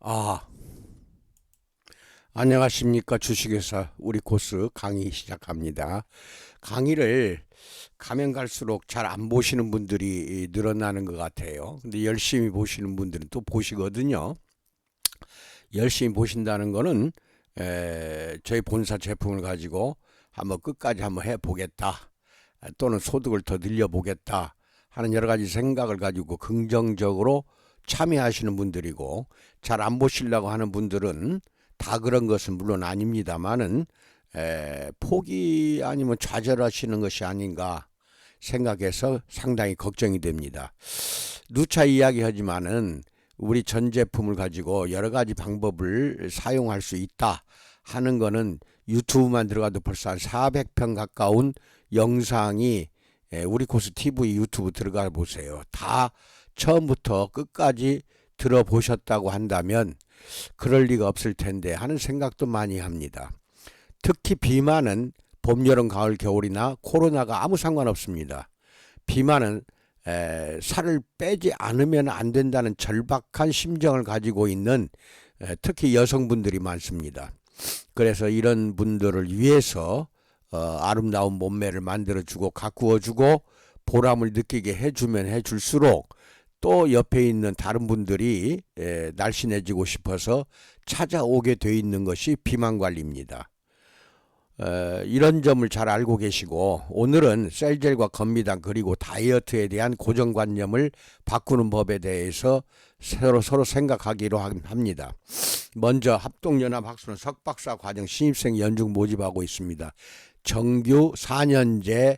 아, 안녕하십니까. 주식회사 우리 코스 강의 시작합니다. 강의를 가면 갈수록 잘 안 보시는 분들이 늘어나는 것 같아요. 근데 열심히 보시는 분들은 또 보시거든요. 열심히 보신다는 거는 저희 본사 제품을 가지고 한번 끝까지 한번 해보겠다, 또는 소득을 더 늘려보겠다 하는 여러 가지 생각을 가지고 긍정적으로 참여하시는 분들이고, 잘 안 보시려고 하는 분들은 다 그런 것은 물론 아닙니다만은 포기 아니면 좌절하시는 것이 아닌가 생각해서 상당히 걱정이 됩니다. 누차 이야기하지만은 우리 전 제품을 가지고 여러 가지 방법을 사용할 수 있다 하는 거는 유튜브만 들어가도 벌써 한 400편 가까운 영상이 우리 코스 TV 유튜브 들어가 보세요. 다 처음부터 끝까지 들어보셨다고 한다면 그럴 리가 없을 텐데 하는 생각도 많이 합니다. 특히 비만은 봄, 여름, 가을, 겨울이나 코로나가 아무 상관없습니다. 비만은 살을 빼지 않으면 안 된다는 절박한 심정을 가지고 있는 특히 여성분들이 많습니다. 그래서 이런 분들을 위해서 아름다운 몸매를 만들어주고 가꾸어주고 보람을 느끼게 해주면 해줄수록 또 옆에 있는 다른 분들이 날씬해지고 싶어서 찾아오게 돼 있는 것이 비만관리입니다. 이런 점을 잘 알고 계시고, 오늘은 셀젤과 건미당 그리고 다이어트에 대한 고정관념을 바꾸는 법에 대해서 서로 생각하기로 합니다. 먼저 합동연합 학술은 석박사 과정 신입생 연중 모집하고 있습니다. 정규 4년제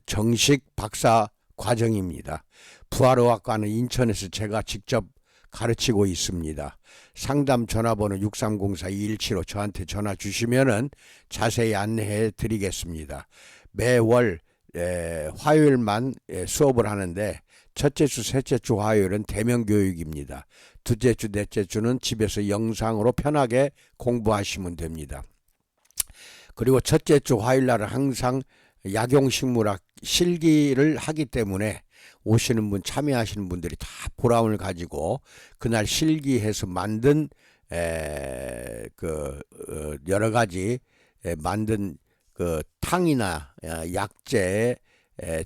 정식 박사 과정입니다. 부활의학과는 인천에서 제가 직접 가르치고 있습니다. 상담 전화번호 6304-2175 저한테 전화 주시면은 자세히 안내해 드리겠습니다. 매월 화요일만 수업을 하는데 첫째 주, 셋째 주 화요일은 대면 교육입니다. 둘째 주, 넷째 주는 집에서 영상으로 편하게 공부하시면 됩니다. 그리고 첫째 주 화요일 날은 항상 약용식물학 실기를 하기 때문에 오시는 분, 참여하시는 분들이 다 보람을 가지고 그날 실기해서 만든 여러 가지 만든 그 탕이나 약재의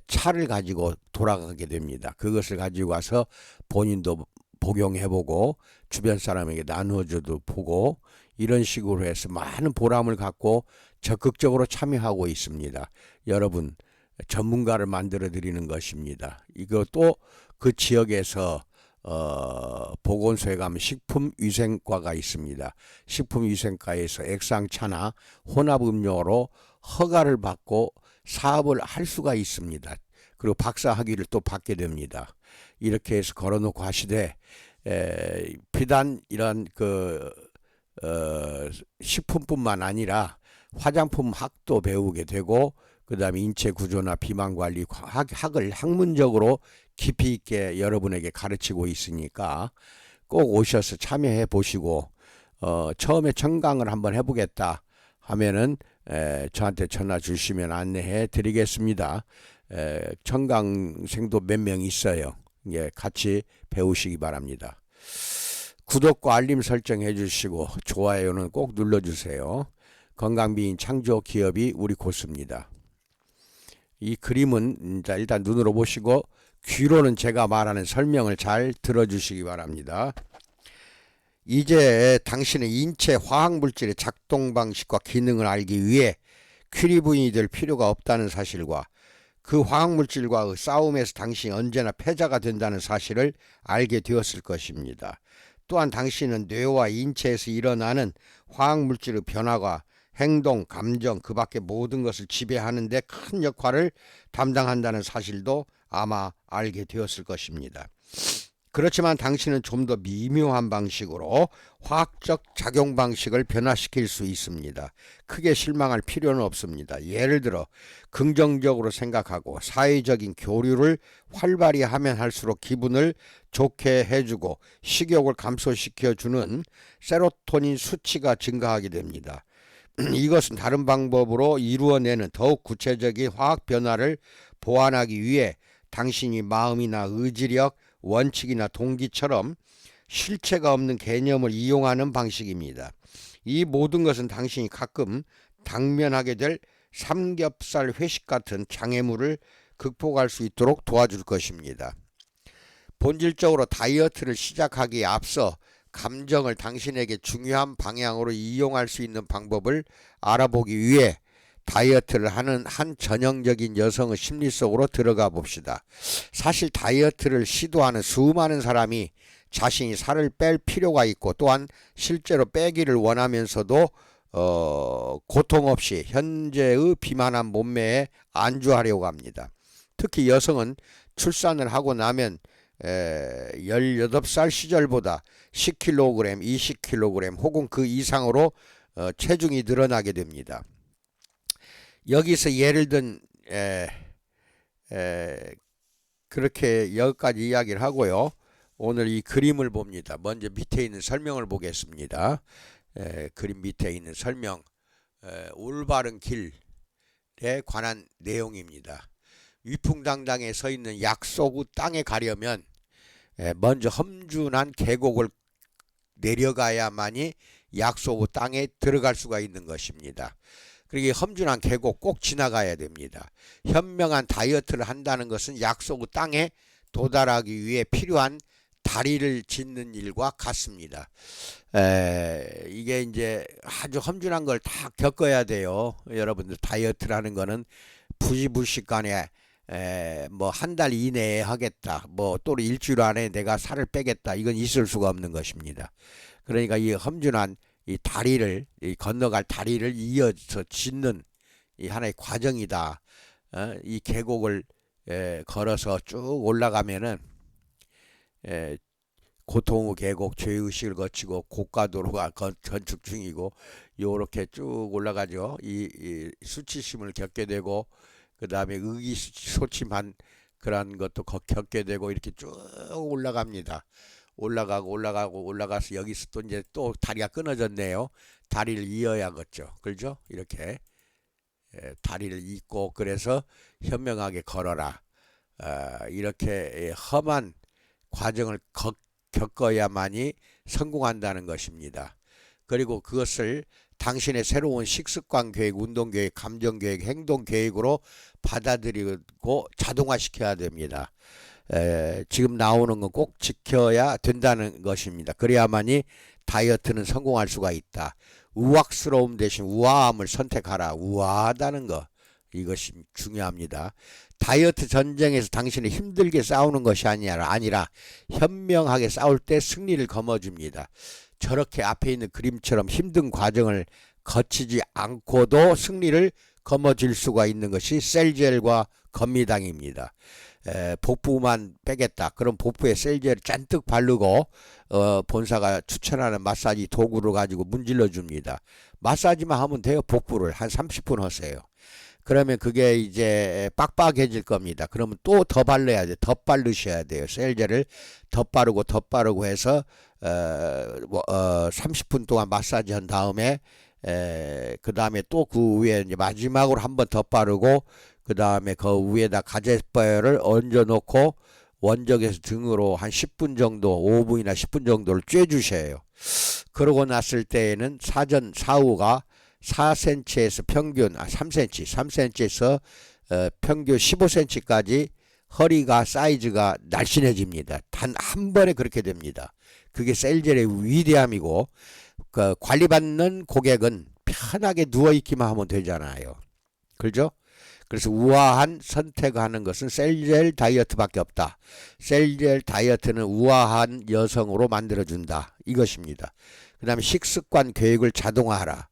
차를 가지고 돌아가게 됩니다. 그것을 가지고 와서 본인도 복용해보고 주변 사람에게 나누어줘도 보고, 이런 식으로 해서 많은 보람을 갖고 적극적으로 참여하고 있습니다. 여러분, 전문가를 만들어 드리는 것입니다. 이것도 그 지역에서 보건소에 가면 식품위생과가 있습니다. 식품위생과에서 액상차나 혼합음료로 허가를 받고 사업을 할 수가 있습니다. 그리고 박사 학위를 또 받게 됩니다. 이렇게 해서 걸어놓고 하시되 비단 이런 식품뿐만 아니라 화장품 학도 배우게 되고, 그 다음에 인체 구조나 비만 관리 학을 학문적으로 깊이 있게 여러분에게 가르치고 있으니까 꼭 오셔서 참여해 보시고, 처음에 청강을 한번 해보겠다 하면은 저한테 전화 주시면 안내해 드리겠습니다. 청강생도 몇 명 있어요. 예, 같이 배우시기 바랍니다. 구독과 알림 설정해 주시고 좋아요는 꼭 눌러주세요. 건강미인 창조 기업이 우리 코스입니다. 이 그림은 일단 눈으로 보시고 귀로는 제가 말하는 설명을 잘 들어주시기 바랍니다. 이제 당신의 인체 화학물질의 작동 방식과 기능을 알기 위해 퀴리 부인이 될 필요가 없다는 사실과 그 화학물질과의 싸움에서 당신이 언제나 패자가 된다는 사실을 알게 되었을 것입니다. 또한 당신은 뇌와 인체에서 일어나는 화학물질의 변화가 행동, 감정, 그 밖의 모든 것을 지배하는 데 큰 역할을 담당한다는 사실도 아마 알게 되었을 것입니다. 그렇지만 당신은 좀 더 미묘한 방식으로 화학적 작용 방식을 변화시킬 수 있습니다. 크게 실망할 필요는 없습니다. 예를 들어 긍정적으로 생각하고 사회적인 교류를 활발히 하면 할수록 기분을 좋게 해주고 식욕을 감소시켜주는 세로토닌 수치가 증가하게 됩니다. 이것은 다른 방법으로 이루어내는 더욱 구체적인 화학 변화를 보완하기 위해 당신이 마음이나 의지력, 원칙이나 동기처럼 실체가 없는 개념을 이용하는 방식입니다. 이 모든 것은 당신이 가끔 당면하게 될 삼겹살 회식 같은 장애물을 극복할 수 있도록 도와줄 것입니다. 본질적으로 다이어트를 시작하기에 앞서 감정을 당신에게 중요한 방향으로 이용할 수 있는 방법을 알아보기 위해 다이어트를 하는 한 전형적인 여성의 심리 속으로 들어가 봅시다. 사실 다이어트를 시도하는 수많은 사람이 자신이 살을 뺄 필요가 있고 또한 실제로 빼기를 원하면서도 고통 없이 현재의 비만한 몸매에 안주하려고 합니다. 특히 여성은 출산을 하고 나면 18살 시절보다 10kg, 20kg 혹은 그 이상으로 체중이 늘어나게 됩니다. 여기서 예를 든 그렇게 여기까지 이야기를 하고요. 오늘 이 그림을 봅니다. 먼저 밑에 있는 설명을 보겠습니다. 그림 밑에 있는 설명, 올바른 길에 관한 내용입니다. 위풍당당에 서 있는 약소구 땅에 가려면 먼저 험준한 계곡을 내려가야만이 약소구 땅에 들어갈 수가 있는 것입니다. 그리고 험준한 계곡 꼭 지나가야 됩니다. 현명한 다이어트를 한다는 것은 약소구 땅에 도달하기 위해 필요한 다리를 짓는 일과 같습니다. 이게 이제 아주 험준한 걸 다 겪어야 돼요. 여러분들 다이어트라는 거는 부지불식간에 뭐 한 달 이내에 하겠다, 뭐 또 일주일 안에 내가 살을 빼겠다, 이건 있을 수가 없는 것입니다. 그러니까 이 험준한 이 다리를, 이 건너갈 다리를 이어서 짓는 이 하나의 과정이다. 이 계곡을 걸어서 쭉 올라가면은 고통의 계곡, 죄의식을 거치고 고가도로가 건축 중이고 요렇게 쭉 올라가죠. 이 수치심을 겪게 되고 그 다음에 의기소침한 그런 것도 겪게 되고 이렇게 쭉 올라갑니다. 올라가서 여기서 또 이제 또 다리가 끊어졌네요. 다리를 이어야겠죠. 그렇죠? 이렇게 다리를 잇고 그래서 현명하게 걸어라. 이렇게 험한 과정을 겪어야만이 성공한다는 것입니다. 그리고 그것을 당신의 새로운 식습관 계획, 운동 계획, 감정 계획, 행동 계획으로 받아들이고 자동화시켜야 됩니다. 지금 나오는 건 꼭 지켜야 된다는 것입니다. 그래야만이 다이어트는 성공할 수가 있다. 우악스러움 대신 우아함을 선택하라. 우아하다는 거, 이것이 중요합니다. 다이어트 전쟁에서 당신이 힘들게 싸우는 것이 아니라 현명하게 싸울 때 승리를 거머쥡니다. 저렇게 앞에 있는 그림처럼 힘든 과정을 거치지 않고도 승리를 거머쥘 수가 있는 것이 셀젤과 건미당입니다. 복부만 빼겠다. 그럼 복부에 셀젤을 잔뜩 바르고 본사가 추천하는 마사지 도구를 가지고 문질러 줍니다. 마사지만 하면 돼요. 복부를 한 30분 하세요. 그러면 그게 이제 빡빡해질 겁니다. 그러면 또 더 발라야 돼. 더 바르셔야 돼요. 셀젤을 더 바르고 해서 30분 동안 마사지 한 다음에 그 다음에 또 그 위에 이제 마지막으로 한 번 더 바르고 그 다음에 그 위에다 가제빠를 얹어 놓고 원적에서 등으로 한 10분 정도, 5분이나 10분 정도를 쬐주셔요. 그러고 났을 때에는 사전 사후가 4cm에서 평균 3cm에서 평균 15cm까지 허리가 사이즈가 날씬해집니다. 단 한 번에 그렇게 됩니다. 그게 셀젤의 위대함이고, 그 관리받는 고객은 편하게 누워있기만 하면 되잖아요. 그렇죠? 그래서 우아한 선택하는 것은 셀젤 다이어트밖에 없다. 셀젤 다이어트는 우아한 여성으로 만들어준다. 이것입니다. 그 다음에 식습관 계획을 자동화하라.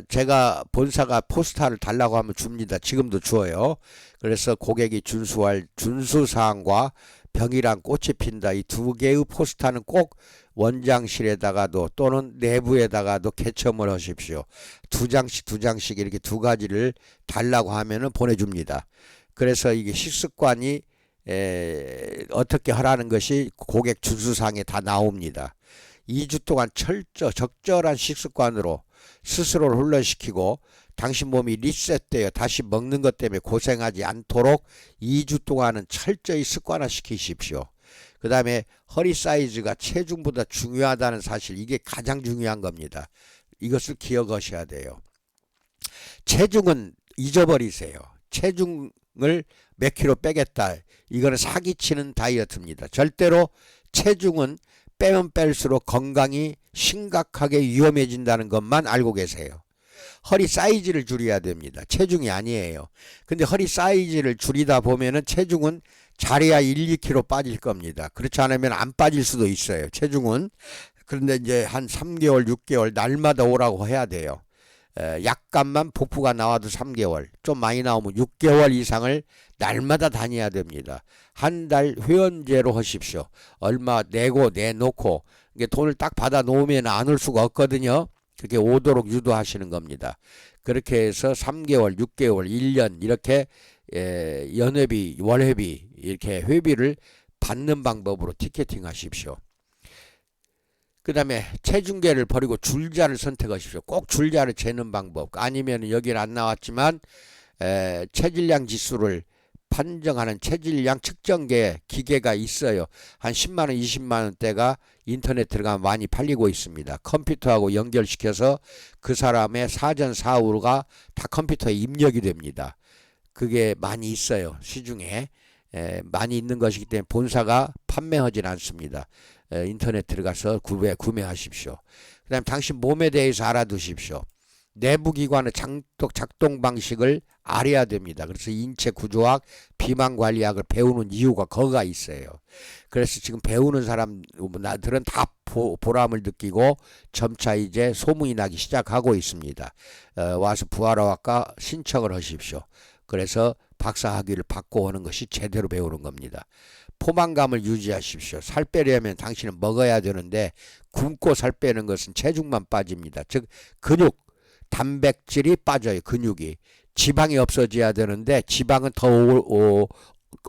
제가 본사가 포스터를 달라고 하면 줍니다. 지금도 줘요. 그래서 고객이 준수할 준수사항과 병이란 꽃이 핀다. 이 두 개의 포스터는 꼭 원장실에다가도 또는 내부에다가도 개첨을 하십시오. 두 장씩 이렇게 두 가지를 달라고 하면은 보내줍니다. 그래서 이게 식습관이 어떻게 하라는 것이 고객 준수사항에 다 나옵니다. 2주 동안 적절한 식습관으로 스스로를 훈련시키고 당신 몸이 리셋되어 다시 먹는 것 때문에 고생하지 않도록 2주 동안은 철저히 습관화시키십시오. 그 다음에 허리 사이즈가 체중보다 중요하다는 사실, 이게 가장 중요한 겁니다. 이것을 기억하셔야 돼요. 체중은 잊어버리세요. 체중을 몇 킬로 빼겠다, 이거는 사기치는 다이어트입니다. 절대로 체중은 빼면 뺄수록 건강이 심각하게 위험해진다는 것만 알고 계세요. 허리 사이즈를 줄여야 됩니다. 체중이 아니에요. 근데 허리 사이즈를 줄이다 보면은 체중은 잘해야 1, 2kg 빠질 겁니다. 그렇지 않으면 안 빠질 수도 있어요, 체중은. 그런데 이제 한 3개월, 6개월 날마다 오라고 해야 돼요. 약간만 복부가 나와도 3개월, 좀 많이 나오면 6개월 이상을 날마다 다녀야 됩니다. 한 달 회원제로 하십시오. 얼마 내놓고 이게 돈을 딱 받아 놓으면 안 올 수가 없거든요. 그렇게 오도록 유도하시는 겁니다. 그렇게 해서 3개월, 6개월, 1년 이렇게 연회비, 월회비 이렇게 회비를 받는 방법으로 티켓팅 하십시오. 그 다음에 체중계를 버리고 줄자를 선택하십시오. 꼭 줄자를 재는 방법, 아니면 여기는 안 나왔지만 체질량 지수를 판정하는 체질량 측정계 기계가 있어요. 한 10만원, 20만원대가 인터넷 들어가면 많이 팔리고 있습니다. 컴퓨터하고 연결시켜서 그 사람의 사전 사후가 다 컴퓨터에 입력이 됩니다. 그게 많이 있어요, 시중에. 많이 있는 것이기 때문에 본사가 판매하진 않습니다. 인터넷 들어가서 구매하십시오. 그 다음에 당신 몸에 대해서 알아두십시오. 내부기관의 작동 방식을 알아야 됩니다. 그래서 인체 구조학, 비만관리학을 배우는 이유가 거기가 있어요. 그래서 지금 배우는 사람들은 다 보람을 느끼고 점차 이제 소문이 나기 시작하고 있습니다. 와서 부활의학과 신청을 하십시오. 그래서 박사학위를 받고 오는 것이 제대로 배우는 겁니다. 포만감을 유지하십시오. 살 빼려면 당신은 먹어야 되는데 굶고 살 빼는 것은 체중만 빠집니다. 즉 근육, 단백질이 빠져요. 근육이. 지방이 없어져야 되는데 지방은 더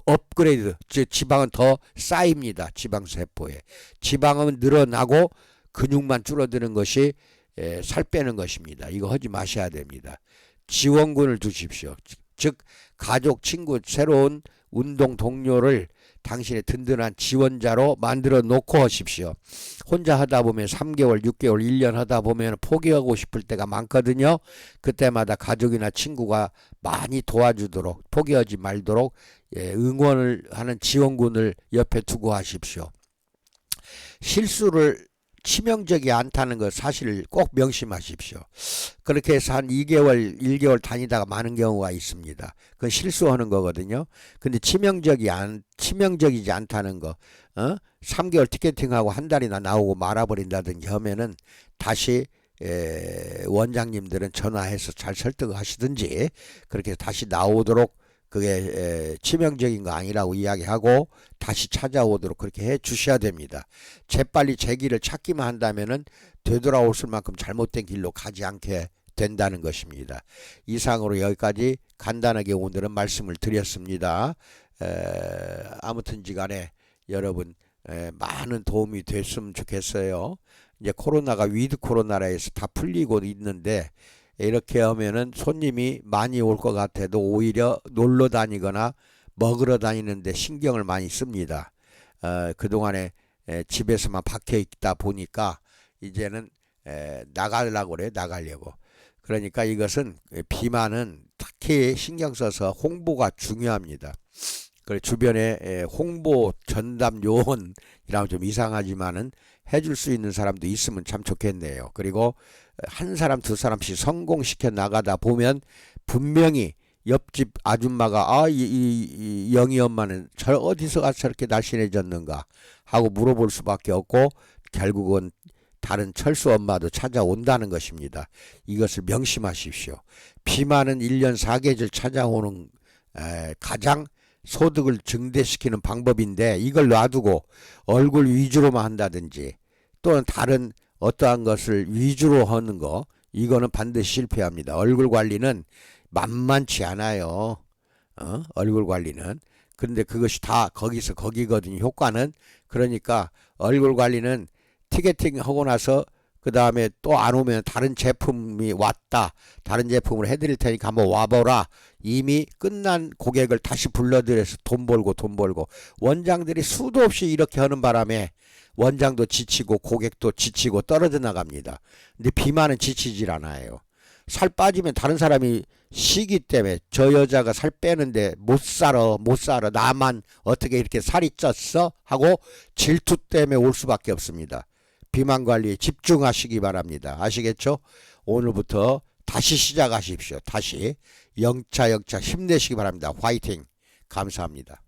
업그레이드, 즉 지방은 더 쌓입니다. 지방세포에. 지방은 늘어나고 근육만 줄어드는 것이 살 빼는 것입니다. 이거 하지 마셔야 됩니다. 지원군을 두십시오. 즉 가족, 친구, 새로운 운동 동료를 당신의 든든한 지원자로 만들어 놓고 하십시오. 혼자 하다 보면 3개월, 6개월, 1년 하다 보면 포기하고 싶을 때가 많거든요. 그때마다 가족이나 친구가 많이 도와주도록, 포기하지 말도록 응원을 하는 지원군을 옆에 두고 하십시오. 실수를 치명적이 않다는 것 사실을 꼭 명심하십시오. 그렇게 해서 한 2개월, 1개월 다니다가 많은 경우가 있습니다. 그건 실수하는 거거든요. 근데 치명적이지 않다는 거, 3개월 티켓팅하고 한 달이나 나오고 말아버린다든지 하면은 다시 원장님들은 전화해서 잘 설득하시든지 그렇게 다시 나오도록, 그게 치명적인 거 아니라고 이야기하고 다시 찾아오도록 그렇게 해 주셔야 됩니다. 재빨리 제 길을 찾기만 한다면은 되돌아올 만큼 잘못된 길로 가지 않게 된다는 것입니다. 이상으로 여기까지 간단하게 오늘은 말씀을 드렸습니다. 아무튼지간에 여러분 많은 도움이 됐으면 좋겠어요. 이제 코로나가 위드 코로나라 해서 다 풀리고 있는데, 이렇게 하면은 손님이 많이 올 것 같아도 오히려 놀러 다니거나 먹으러 다니는데 신경을 많이 씁니다. 그동안에 집에서만 박혀 있다 보니까 이제는 나가려고 그래요. 나가려고. 그러니까 이것은 비만은 특히 신경 써서 홍보가 중요합니다. 그 주변에 홍보 전담 요원이라면 좀 이상하지만은 해줄 수 있는 사람도 있으면 참 좋겠네요. 그리고 한 사람, 두 사람씩 성공시켜 나가다 보면 분명히 옆집 아줌마가 이 영희 엄마는 저 어디서 가서 저렇게 날씬해졌는가 하고 물어볼 수밖에 없고, 결국은 다른 철수 엄마도 찾아온다는 것입니다. 이것을 명심하십시오. 비만은 1년 4계절 찾아오는 가장 소득을 증대시키는 방법인데, 이걸 놔두고 얼굴 위주로만 한다든지 또는 다른 어떠한 것을 위주로 하는 거, 이거는 반드시 실패합니다. 얼굴 관리는 만만치 않아요. 얼굴 관리는. 그런데 그것이 다 거기서 거기거든요. 효과는. 그러니까 얼굴 관리는 티켓팅 하고 나서 그 다음에 또 안 오면 다른 제품이 왔다. 다른 제품을 해드릴 테니까 한번 와보라. 이미 끝난 고객을 다시 불러들여서 돈 벌고 돈 벌고. 원장들이 수도 없이 이렇게 하는 바람에 원장도 지치고 고객도 지치고 떨어져 나갑니다. 근데 비만은 지치질 않아요. 살 빠지면 다른 사람이 시기 때문에 저 여자가 살 빼는데 못 살아 못 살아 나만 어떻게 이렇게 살이 쪘어 하고 질투 때문에 올 수밖에 없습니다. 비만 관리에 집중하시기 바랍니다. 아시겠죠? 오늘부터 다시 시작하십시오. 다시 영차 힘내시기 바랍니다. 화이팅. 감사합니다.